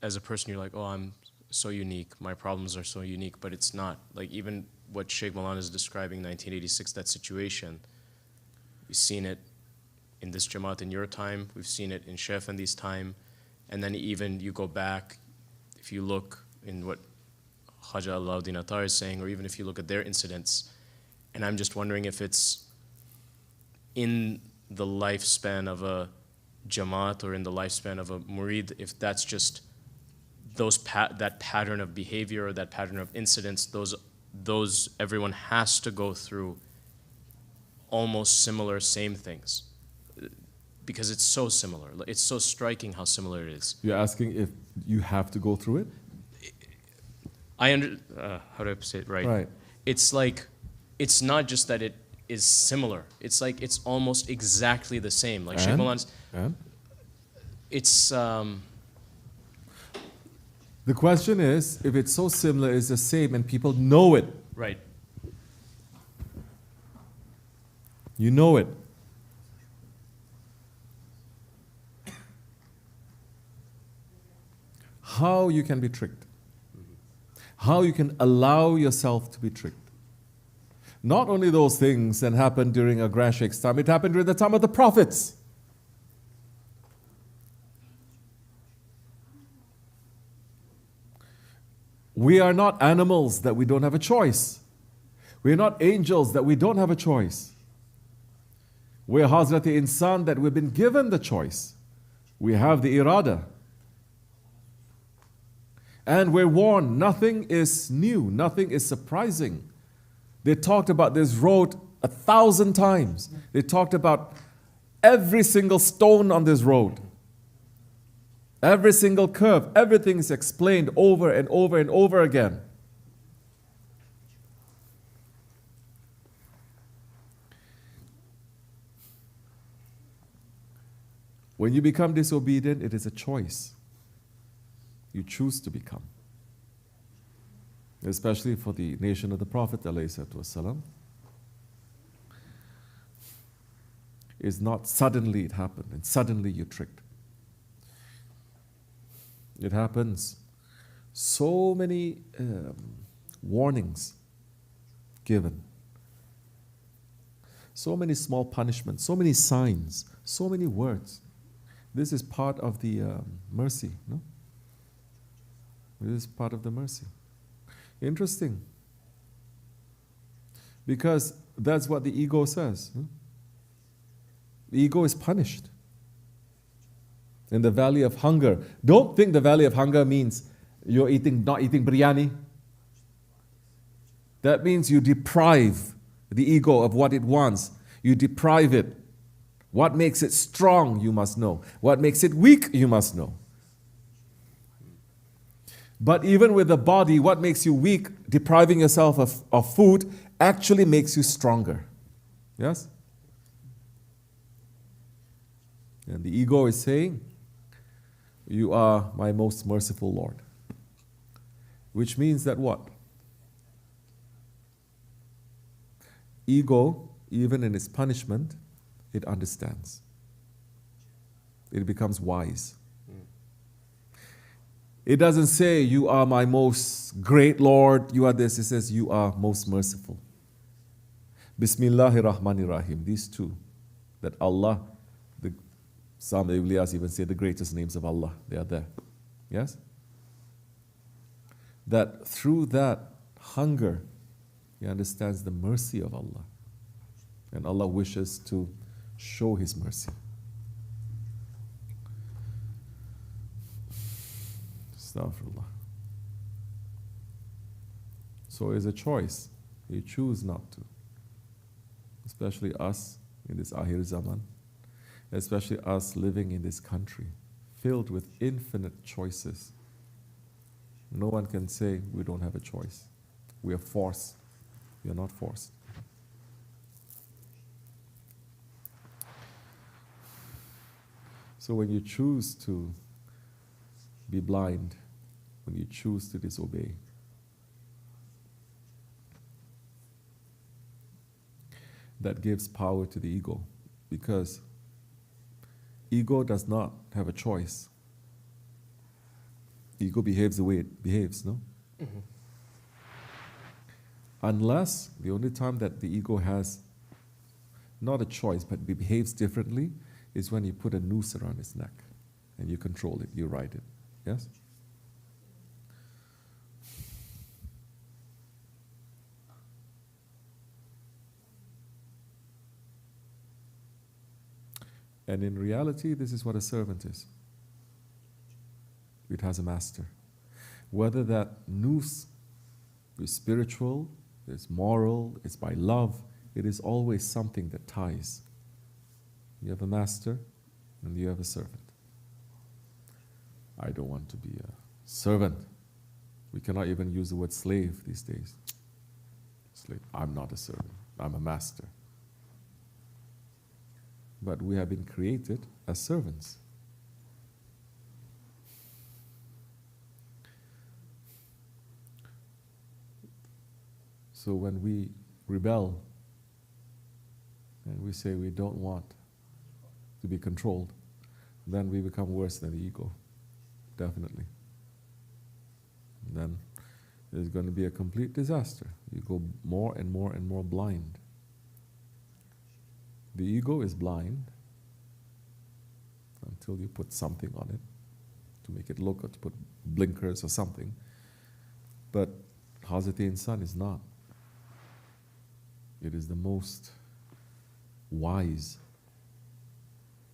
as a person, you're like, oh, I'm so unique. My problems are so unique, but it's not. Like even what Sheikh Maulana is describing, 1986, that situation, we've seen it in this Jamaat in your time, we've seen it in Shaykh Effendi's time, and then even you go back, if you look in what Khaja Alauddin Attar is saying, or even if you look at their incidents, and I'm just wondering if it's in the lifespan of a Jamaat or in the lifespan of a Murid, if that's just that pattern of behavior or that pattern of incidents, those everyone has to go through almost similar same things because it's so similar. It's so striking how similar it is. You're asking if you have to go through it? How do I say it right? Right. It's like, it's not just that it is similar. It's like it's almost exactly the same. Like Sheikh Maulana's, it's the question is, if it's so similar, it's the same, and people know it. Right. You know it. How you can be tricked. How you can allow yourself to be tricked. Not only those things that happened during a Grand Sheikh's time, it happened during the time of the prophets. We are not animals that we don't have a choice. We are not angels that we don't have a choice. We are Hazrat-i Insan that we've been given the choice. We have the irada. And we're warned, nothing is new, nothing is surprising. They talked about this road 1,000 times. They talked about every single stone on this road. Every single curve, everything is explained over and over and over again. When you become disobedient, it is a choice. You choose to become. Especially for the nation of the Prophet ﷺ. It's not suddenly it happened and suddenly you're tricked. It happens. So many warnings given. So many small punishments, so many signs, so many words. This is part of the mercy, no? This is part of the mercy. Interesting. Because that's what the ego says. The ego is punished. In the valley of hunger. Don't think the valley of hunger means you're not eating biryani. That means you deprive the ego of what it wants. You deprive it. What makes it strong, you must know. What makes it weak, you must know. But even with the body, what makes you weak, depriving yourself of food, actually makes you stronger. Yes? And the ego is saying, you are my most merciful Lord. Which means that what? Ego, even in its punishment, it understands. It becomes wise. It doesn't say, you are my most great Lord, you are this. It says, you are most merciful. Bismillahir Rahmanir Rahim. These two, that Allah, some awliyas even say the greatest names of Allah, they are there. Yes? That through that hunger, he understands the mercy of Allah. And Allah wishes to show His mercy. Astaghfirullah. So it's a choice. You choose not to. Especially us in this Akhir Zaman. Especially us living in this country, filled with infinite choices. No one can say we don't have a choice. We are forced. We are not forced. So when you choose to be blind, when you choose to disobey, that gives power to the ego, because ego does not have a choice. ego behaves the way it behaves, no? Unless the only time that the ego has not a choice but behaves differently is when you put a noose around its neck and you control it, you ride it. Yes? And in reality, this is what a servant is. It has a master. Whether that noose is spiritual, is moral, is by love, it is always something that ties. You have a master and you have a servant. I don't want to be a servant. We cannot even use the word slave these days. Slave. I'm not a servant. I'm a master. But we have been created as servants. So when we rebel and we say we don't want to be controlled, then we become worse than the ego, definitely. And then there's going to be a complete disaster. You go more and more and more blind. The ego is blind until you put something on it to make it look, or to put blinkers or something. But Hazrat Insan is not. It is the most wise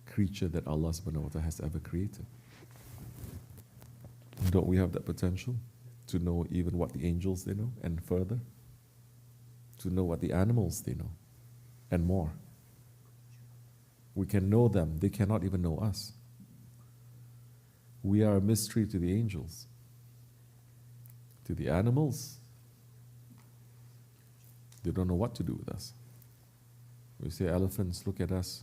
creature that Allah subhanahu wa ta'ala has ever created. Don't we have that potential to know even what the angels they know, and further? To know what the animals they know, and more. We can know them, they cannot even know us. We are a mystery to the angels. To the animals, they don't know what to do with us. We say elephants look at us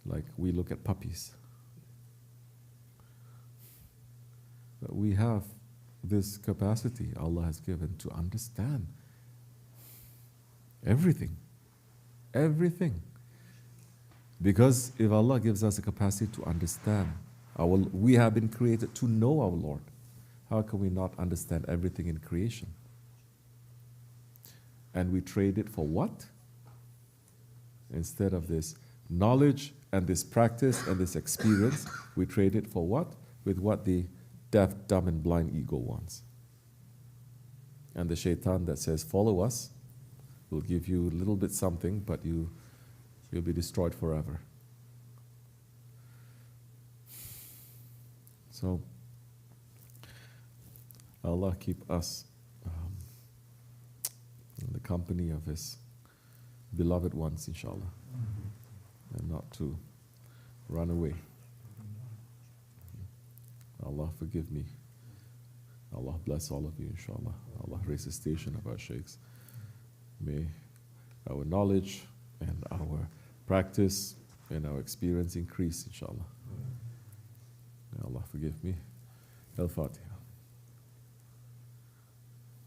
like we look at puppies. But we have this capacity Allah has given to understand everything. Everything. Because if Allah gives us the capacity to understand, we have been created to know our Lord. How can we not understand everything in creation? And we trade it for what? Instead of this knowledge and this practice and this experience, we trade it for what? With what the deaf, dumb, and blind ego wants. And the shaitan that says, follow us, will give you a little bit something, but you'll be destroyed forever. So, Allah keep us in the company of His beloved ones, inshallah, and not to run away. Allah forgive me. Allah bless all of you, inshallah. Allah raise the station of our sheikhs. May our knowledge and our practice and our experience increase, inshallah. May Allah forgive me. Al-Fatiha.